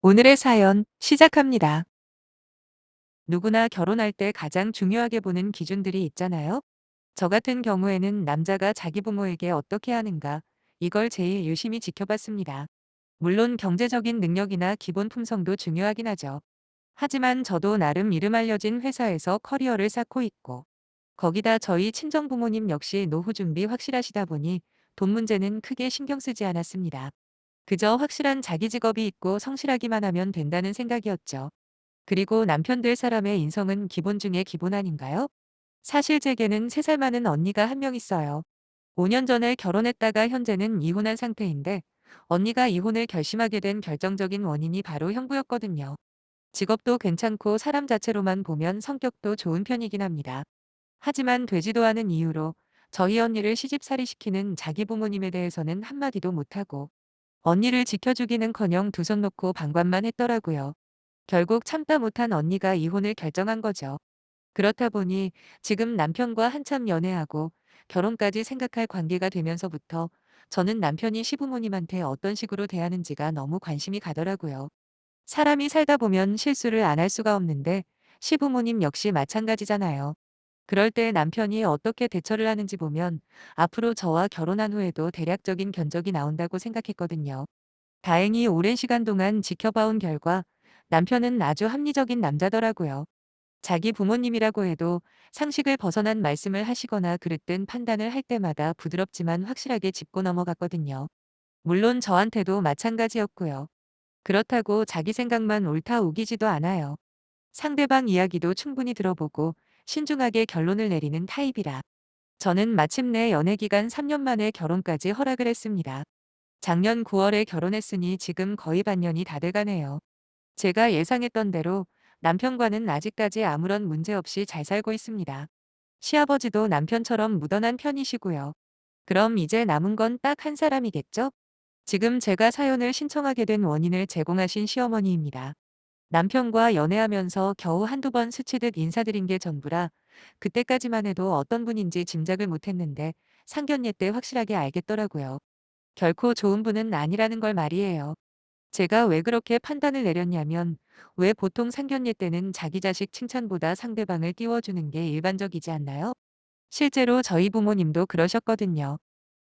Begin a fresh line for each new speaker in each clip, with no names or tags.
오늘의 사연 시작합니다. 누구나 결혼할 때 가장 중요하게 보는 기준들이 있잖아요. 저 같은 경우에는 남자가 자기 부모에게 어떻게 하는가, 이걸 제일 유심히 지켜봤습니다. 물론 경제적인 능력이나 기본 품성도 중요하긴 하죠. 하지만 저도 나름 이름 알려진 회사에서 커리어를 쌓고 있고, 거기다 저희 친정 부모님 역시 노후 준비 확실하시다 보니 돈 문제는 크게 신경 쓰지 않았습니다. 그저 확실한 자기 직업이 있고 성실하기만 하면 된다는 생각이었죠. 그리고 남편 될 사람의 인성은 기본 중에 기본 아닌가요? 사실 제게는 3살 많은 언니가 한 명 있어요. 5년 전에 결혼했다가 현재는 이혼한 상태인데 언니가 이혼을 결심하게 된 결정적인 원인이 바로 형부였거든요. 직업도 괜찮고 사람 자체로만 보면 성격도 좋은 편이긴 합니다. 하지만 되지도 않은 이유로 저희 언니를 시집살이시키는 자기 부모님에 대해서는 한마디도 못하고 언니를 지켜주기는커녕 두 손 놓고 방관만 했더라고요. 결국 참다 못한 언니가 이혼을 결정한 거죠. 그렇다 보니 지금 남편과 한참 연애하고 결혼까지 생각할 관계가 되면서부터 저는 남편이 시부모님한테 어떤 식으로 대하는지가 너무 관심이 가더라고요. 사람이 살다 보면 실수를 안 할 수가 없는데 시부모님 역시 마찬가지잖아요. 그럴 때 남편이 어떻게 대처를 하는지 보면 앞으로 저와 결혼한 후에도 대략적인 견적이 나온다고 생각했거든요. 다행히 오랜 시간 동안 지켜봐온 결과 남편은 아주 합리적인 남자더라고요. 자기 부모님이라고 해도 상식을 벗어난 말씀을 하시거나 그릇된 판단을 할 때마다 부드럽지만 확실하게 짚고 넘어갔거든요. 물론 저한테도 마찬가지였고요. 그렇다고 자기 생각만 옳다 우기지도 않아요. 상대방 이야기도 충분히 들어보고 신중하게 결론을 내리는 타입이라. 저는 마침내 연애기간 3년 만에 결혼까지 허락을 했습니다. 작년 9월에 결혼했으니 지금 거의 반년이 다 돼가네요. 제가 예상했던 대로 남편과는 아직까지 아무런 문제 없이 잘 살고 있습니다. 시아버지도 남편처럼 무던한 편이시고요. 그럼 이제 남은 건 딱 한 사람이겠죠? 지금 제가 사연을 신청하게 된 원인을 제공하신 시어머니입니다. 남편과 연애하면서 겨우 한두 번 스치듯 인사드린 게 전부라 그때까지만 해도 어떤 분인지 짐작을 못했는데 상견례 때 확실하게 알겠더라고요. 결코 좋은 분은 아니라는 걸 말이에요. 제가 왜 그렇게 판단을 내렸냐면 왜 보통 상견례 때는 자기 자식 칭찬보다 상대방을 띄워주는 게 일반적이지 않나요? 실제로 저희 부모님도 그러셨거든요.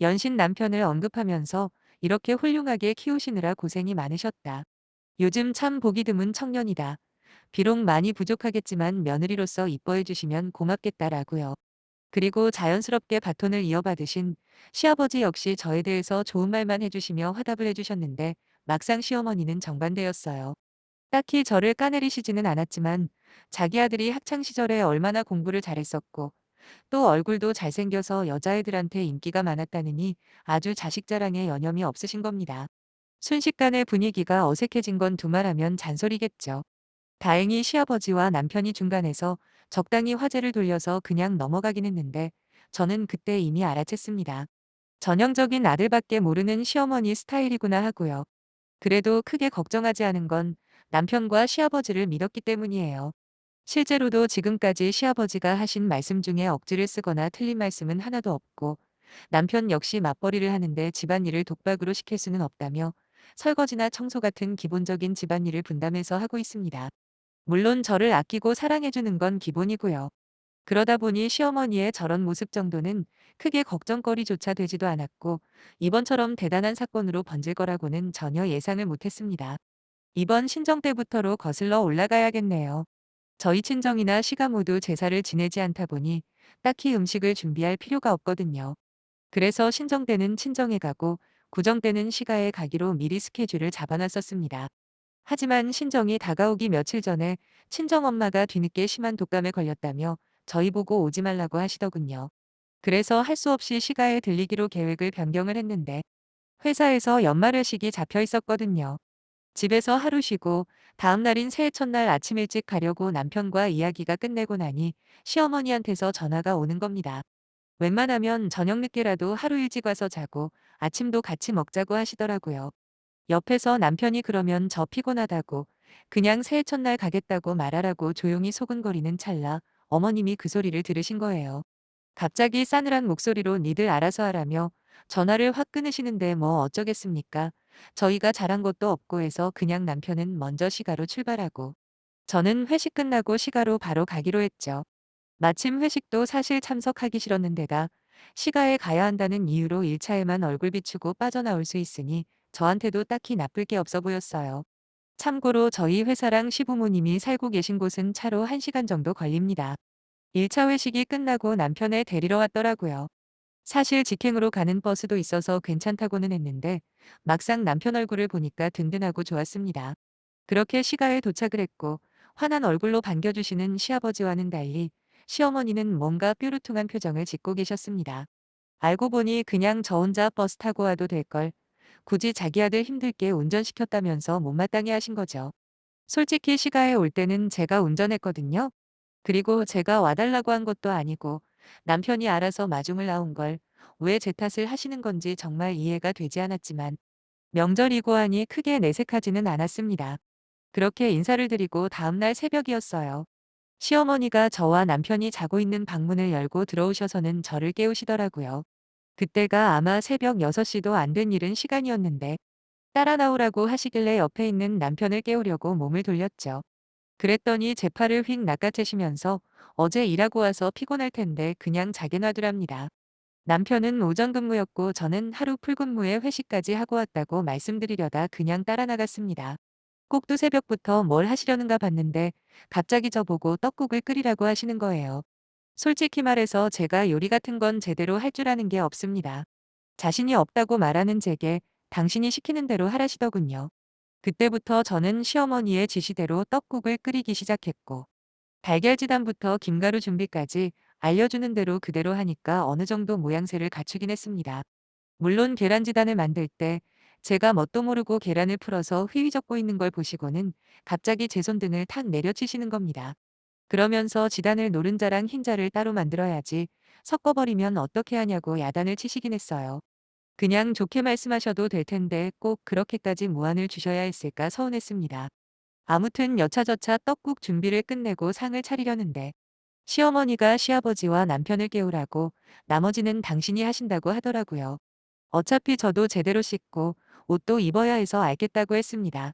연신 남편을 언급하면서 이렇게 훌륭하게 키우시느라 고생이 많으셨다. 요즘 참 보기 드문 청년이다. 비록 많이 부족하겠지만 며느리로서 이뻐해 주시면 고맙겠다라고요. 그리고 자연스럽게 바톤을 이어받으신 시아버지 역시 저에 대해서 좋은 말만 해주시며 화답을 해주셨는데 막상 시어머니는 정반대였어요. 딱히 저를 까내리시지는 않았지만 자기 아들이 학창 시절에 얼마나 공부를 잘했었고 또 얼굴도 잘생겨서 여자애들한테 인기가 많았다느니 아주 자식 자랑에 여념이 없으신 겁니다. 순식간에 분위기가 어색해진 건 두말하면 잔소리겠죠. 다행히 시아버지와 남편이 중간에서 적당히 화제를 돌려서 그냥 넘어가긴 했는데 저는 그때 이미 알아챘습니다. 전형적인 아들밖에 모르는 시어머니 스타일이구나 하고요. 그래도 크게 걱정하지 않은 건 남편과 시아버지를 믿었기 때문이에요. 실제로도 지금까지 시아버지가 하신 말씀 중에 억지를 쓰거나 틀린 말씀은 하나도 없고 남편 역시 맞벌이를 하는데 집안일을 독박으로 시킬 수는 없다며 설거지나 청소 같은 기본적인 집안일을 분담해서 하고 있습니다. 물론 저를 아끼고 사랑해주는 건 기본이고요. 그러다 보니 시어머니의 저런 모습 정도는 크게 걱정거리조차 되지도 않았고 이번처럼 대단한 사건으로 번질 거라고는 전혀 예상을 못했습니다. 이번 신정 때부터로 거슬러 올라가야겠네요. 저희 친정이나 시가 모두 제사를 지내지 않다 보니 딱히 음식을 준비할 필요가 없거든요. 그래서 신정 때는 친정에 가고 구정 때는 시가에 가기로 미리 스케줄을 잡아놨었습니다. 하지만 신정이 다가오기 며칠 전에 친정엄마가 뒤늦게 심한 독감에 걸렸다며 저희 보고 오지 말라고 하시더군요. 그래서 할 수 없이 시가에 들리기로 계획을 변경을 했는데 회사에서 연말 회식이 잡혀 있었거든요. 집에서 하루 쉬고 다음 날인 새해 첫날 아침 일찍 가려고 남편과 이야기가 끝내고 나니 시어머니한테서 전화가 오는 겁니다. 웬만하면 저녁 늦게라도 하루 일찍 와서 자고 아침도 같이 먹자고 하시더라고요. 옆에서 남편이 그러면 저 피곤하다고 그냥 새해 첫날 가겠다고 말하라고 조용히 소근거리는 찰나 어머님이 그 소리를 들으신 거예요. 갑자기 싸늘한 목소리로 "니들 알아서 하라며 전화를 확 끊으시는데 뭐 어쩌겠습니까? 저희가 잘한 것도 없고 해서 그냥 남편은 먼저 시가로 출발하고 저는 회식 끝나고 시가로 바로 가기로 했죠. 마침 회식도 사실 참석하기 싫었는데다 시가에 가야 한다는 이유로 1차에만 얼굴 비추고 빠져나올 수 있으니 저한테도 딱히 나쁠 게 없어 보였어요. 참고로 저희 회사랑 시부모님이 살고 계신 곳은 차로 1시간 정도 걸립니다. 1차 회식이 끝나고 남편을 데리러 왔더라고요. 사실 직행으로 가는 버스도 있어서 괜찮다고는 했는데 막상 남편 얼굴을 보니까 든든하고 좋았습니다. 그렇게 시가에 도착을 했고 환한 얼굴로 반겨주시는 시아버지와는 달리 시어머니는 뭔가 뾰루퉁한 표정을 짓고 계셨습니다. 알고 보니 그냥 저 혼자 버스 타고 와도 될 걸 굳이 자기 아들 힘들게 운전시켰다면서 못마땅해 하신 거죠. 솔직히 시가에 올 때는 제가 운전했거든요. 그리고 제가 와달라고 한 것도 아니고 남편이 알아서 마중을 나온 걸 왜 제 탓을 하시는 건지 정말 이해가 되지 않았지만 명절이고 하니 크게 내색하지는 않았습니다. 그렇게 인사를 드리고 다음날 새벽이었어요. 시어머니가 저와 남편이 자고 있는 방문을 열고 들어오셔서는 저를 깨우시더라고요. 그때가 아마 새벽 6시도 안 된 이른 시간이었는데 따라 나오라고 하시길래 옆에 있는 남편을 깨우려고 몸을 돌렸죠. 그랬더니 제 팔을 휙 낚아채시면서 어제 일하고 와서 피곤할 텐데 그냥 자게 놔두랍니다. 남편은 오전 근무였고 저는 하루 풀근무에 회식까지 하고 왔다고 말씀드리려다 그냥 따라 나갔습니다. 꼭두 새벽부터 뭘 하시려는가 봤는데 갑자기 저보고 떡국을 끓이라고 하시는 거예요. 솔직히 말해서 제가 요리 같은 건 제대로 할 줄 아는 게 없습니다. 자신이 없다고 말하는 제게 당신이 시키는 대로 하라시더군요. 그때부터 저는 시어머니의 지시대로 떡국을 끓이기 시작했고 달걀지단부터 김가루 준비까지 알려주는 대로 그대로 하니까 어느 정도 모양새를 갖추긴 했습니다. 물론 계란지단을 만들 때 제가 뭣도 모르고 계란을 풀어서 휘휘 적고 있는 걸 보시고는 갑자기 제 손등을 탁 내려치시는 겁니다. 그러면서 지단을 노른자랑 흰자를 따로 만들어야지 섞어버리면 어떻게 하냐고 야단을 치시긴 했어요. 그냥 좋게 말씀하셔도 될 텐데 꼭 그렇게까지 무안을 주셔야 했을까 서운했습니다. 아무튼 여차저차 떡국 준비를 끝내고 상을 차리려는데 시어머니가 시아버지와 남편을 깨우라고 나머지는 당신이 하신다고 하더라고요. 어차피 저도 제대로 씻고 옷도 입어야 해서 알겠다고 했습니다.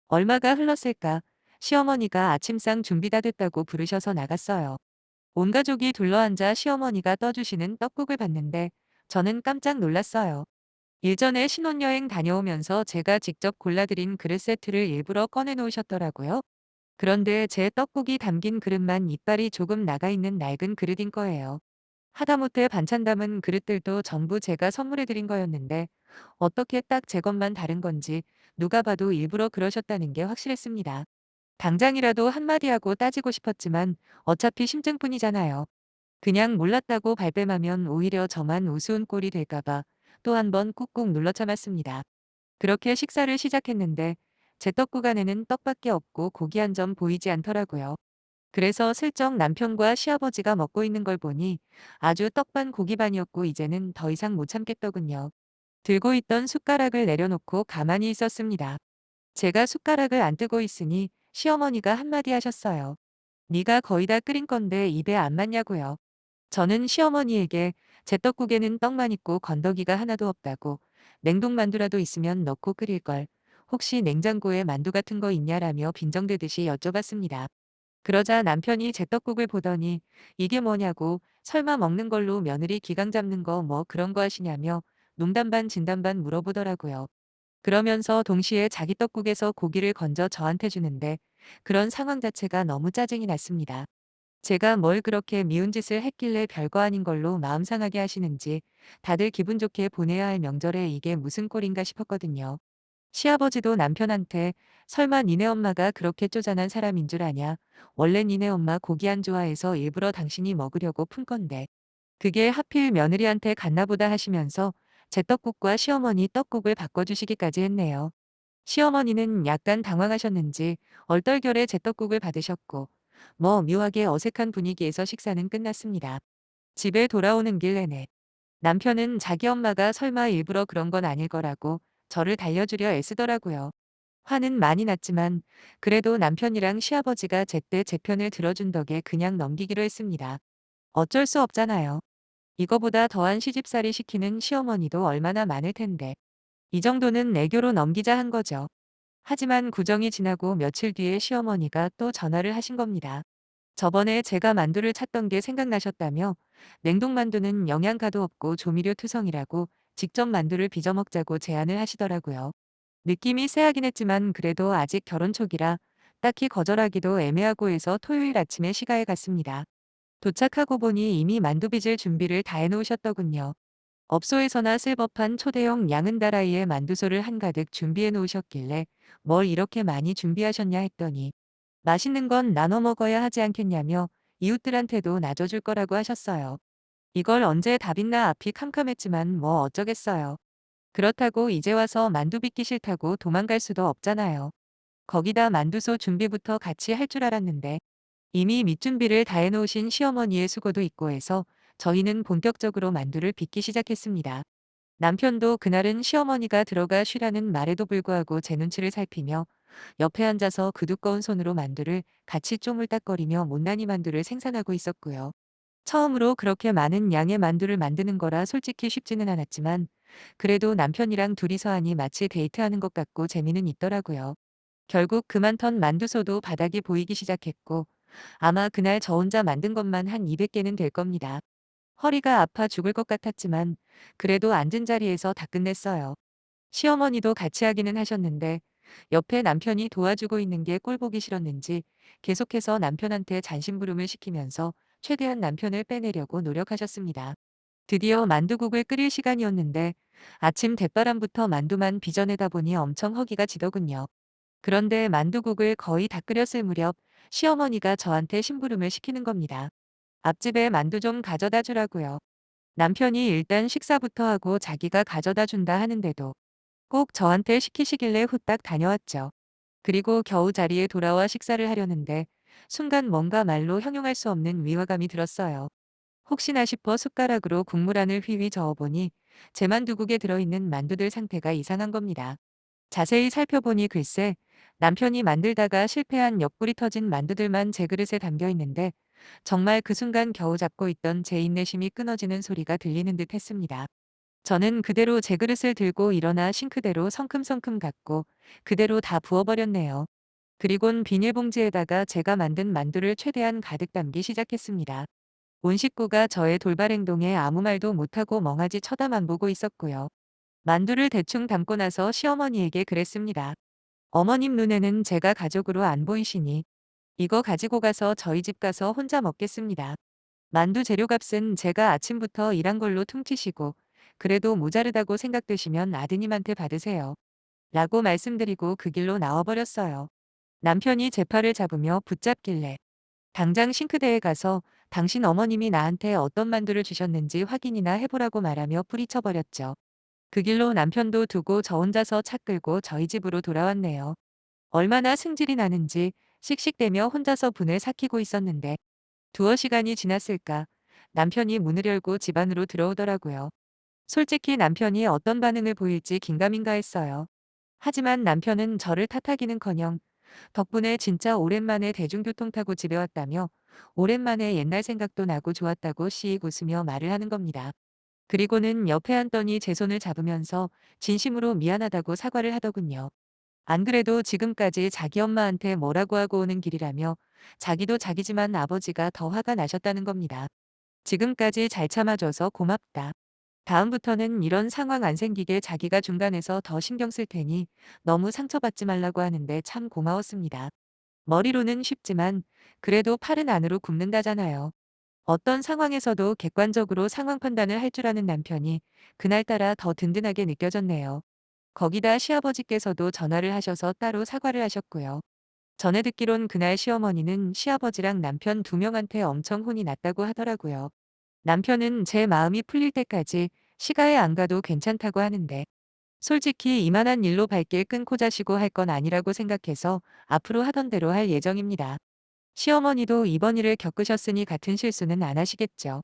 얼마가 흘렀을까? 시어머니가 아침상 준비 다 됐다고 부르셔서 나갔어요. 온 가족이 둘러앉아 시어머니가 떠주시는 떡국을 봤는데 저는 깜짝 놀랐어요. 일전에 신혼여행 다녀오면서 제가 직접 골라드린 그릇 세트를 일부러 꺼내 놓으셨더라고요. 그런데 제 떡국이 담긴 그릇만 이빨이 조금 나가 있는 낡은 그릇인 거예요. 하다못해 반찬 담은 그릇들도 전부 제가 선물해드린 거였는데 어떻게 딱 제 것만 다른 건지 누가 봐도 일부러 그러셨다는 게 확실했습니다. 당장이라도 한마디 하고 따지고 싶었지만 어차피 심증뿐이잖아요. 그냥 몰랐다고 발뺌하면 오히려 저만 우스운 꼴이 될까봐 또 한 번 꾹꾹 눌러 참았습니다. 그렇게 식사를 시작했는데 제 떡국 안에는 떡밖에 없고 고기 한 점 보이지 않더라고요. 그래서 슬쩍 남편과 시아버지가 먹고 있는 걸 보니 아주 떡반 고기 반이었고 이제는 더 이상 못 참겠더군요. 들고 있던 숟가락을 내려놓고 가만히 있었습니다. 제가 숟가락을 안 뜨고 있으니 시어머니가 한마디 하셨어요. 네가 거의 다 끓인 건데 입에 안 맞냐고요. 저는 시어머니에게 제 떡국에는 떡만 있고 건더기가 하나도 없다고 냉동만두라도 있으면 넣고 끓일 걸. 혹시 냉장고에 만두 같은 거 있냐라며 빈정대듯이 여쭤봤습니다. 그러자 남편이 제 떡국을 보더니 이게 뭐냐고 설마 먹는 걸로 며느리 기강 잡는 거 뭐 그런 거 하시냐며 농담 반 진담 반 물어보더라고요. 그러면서 동시에 자기 떡국에서 고기를 건져 저한테 주는데 그런 상황 자체가 너무 짜증이 났습니다. 제가 뭘 그렇게 미운 짓을 했길래 별거 아닌 걸로 마음 상하게 하시는지 다들 기분 좋게 보내야 할 명절에 이게 무슨 꼴인가 싶었거든요. 시아버지도 남편한테 설마 니네 엄마가 그렇게 쪼잔한 사람인 줄 아냐? 원래 니네 엄마 고기 안 좋아해서 일부러 당신이 먹으려고 푼 건데. 그게 하필 며느리한테 갔나 보다 하시면서 제 떡국과 시어머니 떡국을 바꿔주시기까지 했네요. 시어머니는 약간 당황하셨는지 얼떨결에 제 떡국을 받으셨고 뭐 묘하게 어색한 분위기에서 식사는 끝났습니다. 집에 돌아오는 길 내내 남편은 자기 엄마가 설마 일부러 그런 건 아닐 거라고 저를 달려주려 애쓰더라고요. 화는 많이 났지만 그래도 남편이랑 시아버지가 제때 제 편을 들어준 덕에 그냥 넘기기로 했습니다. 어쩔 수 없잖아요. 이거보다 더한 시집살이 시키는 시어머니도 얼마나 많을 텐데. 이 정도는 애교로 넘기자 한 거죠. 하지만 구정이 지나고 며칠 뒤에 시어머니가 또 전화를 하신 겁니다. 저번에 제가 만두를 찾던 게 생각나셨다며 냉동만두는 영양가도 없고 조미료 투성이라고 직접 만두를 빚어 먹자고 제안을 하시더라고요. 느낌이 쎄하긴 했지만 그래도 아직 결혼 초기라 딱히 거절하기도 애매하고 해서 토요일 아침에 시가에 갔습니다. 도착하고 보니 이미 만두 빚을 준비를 다 해놓으셨더군요. 업소에서나 쓸 법한 초대형 양은다라이에 만두소를 한가득 준비해 놓으셨길래 뭘 이렇게 많이 준비하셨냐 했더니 맛있는 건 나눠 먹어야 하지 않겠냐며 이웃들한테도 나눠줄 거라고 하셨어요. 이걸 언제 다 빚나 앞이 캄캄했지만 뭐 어쩌겠어요. 그렇다고 이제 와서 만두 빚기 싫다고 도망갈 수도 없잖아요. 거기다 만두소 준비부터 같이 할 줄 알았는데 이미 밑준비를 다 해놓으신 시어머니의 수고도 있고 해서 저희는 본격적으로 만두를 빚기 시작했습니다. 남편도 그날은 시어머니가 들어가 쉬라는 말에도 불구하고 제 눈치를 살피며 옆에 앉아서 그 두꺼운 손으로 만두를 같이 쪼물딱거리며 못난이 만두를 생산하고 있었고요. 처음으로 그렇게 많은 양의 만두를 만드는 거라 솔직히 쉽지는 않았지만 그래도 남편이랑 둘이서 하니 마치 데이트하는 것 같고 재미는 있더라고요. 결국 그만 턴 만두소도 바닥이 보이기 시작했고 아마 그날 저 혼자 만든 것만 한 200개는 될 겁니다. 허리가 아파 죽을 것 같았지만 그래도 앉은 자리에서 다 끝냈어요. 시어머니도 같이 하기는 하셨는데 옆에 남편이 도와주고 있는 게 꼴보기 싫었는지 계속해서 남편한테 잔심부름을 시키면서 최대한 남편을 빼내려고 노력하셨습니다. 드디어 만두국을 끓일 시간이었는데 아침 대바람부터 만두만 빚어내다 보니 엄청 허기가 지더군요. 그런데 만두국을 거의 다 끓였을 무렵 시어머니가 저한테 심부름을 시키는 겁니다. 앞집에 만두 좀 가져다 주라고요. 남편이 일단 식사부터 하고 자기가 가져다 준다 하는데도 꼭 저한테 시키시길래 후딱 다녀왔죠. 그리고 겨우 자리에 돌아와 식사를 하려는데 순간 뭔가 말로 형용할 수 없는 위화감이 들었어요. 혹시나 싶어 숟가락으로 국물 안을 휘휘 저어보니 제 만두국에 들어있는 만두들 상태가 이상한 겁니다. 자세히 살펴보니 글쎄 남편이 만들다가 실패한 옆구리 터진 만두들만 제 그릇에 담겨 있는데 정말 그 순간 겨우 잡고 있던 제 인내심이 끊어지는 소리가 들리는 듯 했습니다. 저는 그대로 제 그릇을 들고 일어나 싱크대로 성큼성큼 갖고 그대로 다 부어버렸네요. 그리곤 비닐봉지에다가 제가 만든 만두를 최대한 가득 담기 시작했습니다. 온 식구가 저의 돌발 행동에 아무 말도 못하고 멍하지 쳐다만 보고 있었고요. 만두를 대충 담고 나서 시어머니에게 그랬습니다. 어머님 눈에는 제가 가족으로 안 보이시니 이거 가지고 가서 저희 집 가서 혼자 먹겠습니다. 만두 재료값은 제가 아침부터 일한 걸로 퉁치시고 그래도 모자르다고 생각되시면 아드님한테 받으세요. 라고 말씀드리고 그 길로 나와버렸어요. 남편이 제 팔을 잡으며 붙잡길래 당장 싱크대에 가서 당신 어머님이 나한테 어떤 만두를 주셨는지 확인이나 해보라고 말하며 뿌리쳐버렸죠. 그 길로 남편도 두고 저 혼자서 차 끌고 저희 집으로 돌아왔네요. 얼마나 승질이 나는지 씩씩대며 혼자서 분을 삭히고 있었는데 두어 시간이 지났을까 남편이 문을 열고 집 안으로 들어오더라고요. 솔직히 남편이 어떤 반응을 보일지 긴가민가 했어요. 하지만 남편은 저를 탓하기는커녕 덕분에 진짜 오랜만에 대중교통 타고 집에 왔다며 오랜만에 옛날 생각도 나고 좋았다고 씩 웃으며 말을 하는 겁니다. 그리고는 옆에 앉더니 제 손을 잡으면서 진심으로 미안하다고 사과를 하더군요. 안 그래도 지금까지 자기 엄마한테 뭐라고 하고 오는 길이라며 자기도 자기지만 아버지가 더 화가 나셨다는 겁니다. 지금까지 잘 참아줘서 고맙다. 다음부터는 이런 상황 안 생기게 자기가 중간에서 더 신경 쓸 테니 너무 상처받지 말라고 하는데 참 고마웠습니다. 머리로는 쉽지만 그래도 팔은 안으로 굽는다잖아요. 어떤 상황에서도 객관적으로 상황 판단을 할 줄 아는 남편이 그날따라 더 든든하게 느껴졌네요. 거기다 시아버지께서도 전화를 하셔서 따로 사과를 하셨고요. 전에 듣기론 그날 시어머니는 시아버지랑 남편 두 명한테 엄청 혼이 났다고 하더라고요. 남편은 제 마음이 풀릴 때까지 시가에 안 가도 괜찮다고 하는데 솔직히 이만한 일로 발길 끊고 자시고 할 건 아니라고 생각해서 앞으로 하던 대로 할 예정입니다. 시어머니도 이번 일을 겪으셨으니 같은 실수는 안 하시겠죠.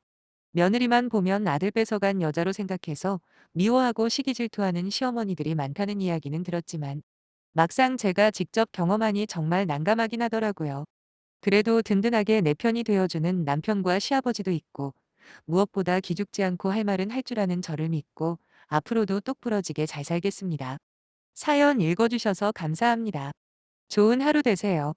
며느리만 보면 아들 뺏어간 여자로 생각해서 미워하고 시기 질투하는 시어머니들이 많다는 이야기는 들었지만 막상 제가 직접 경험하니 정말 난감하긴 하더라고요. 그래도 든든하게 내 편이 되어주는 남편과 시아버지도 있고 무엇보다 기죽지 않고 할 말은 할 줄 아는 저를 믿고 앞으로도 똑부러지게 잘 살겠습니다. 사연 읽어주셔서 감사합니다. 좋은 하루 되세요.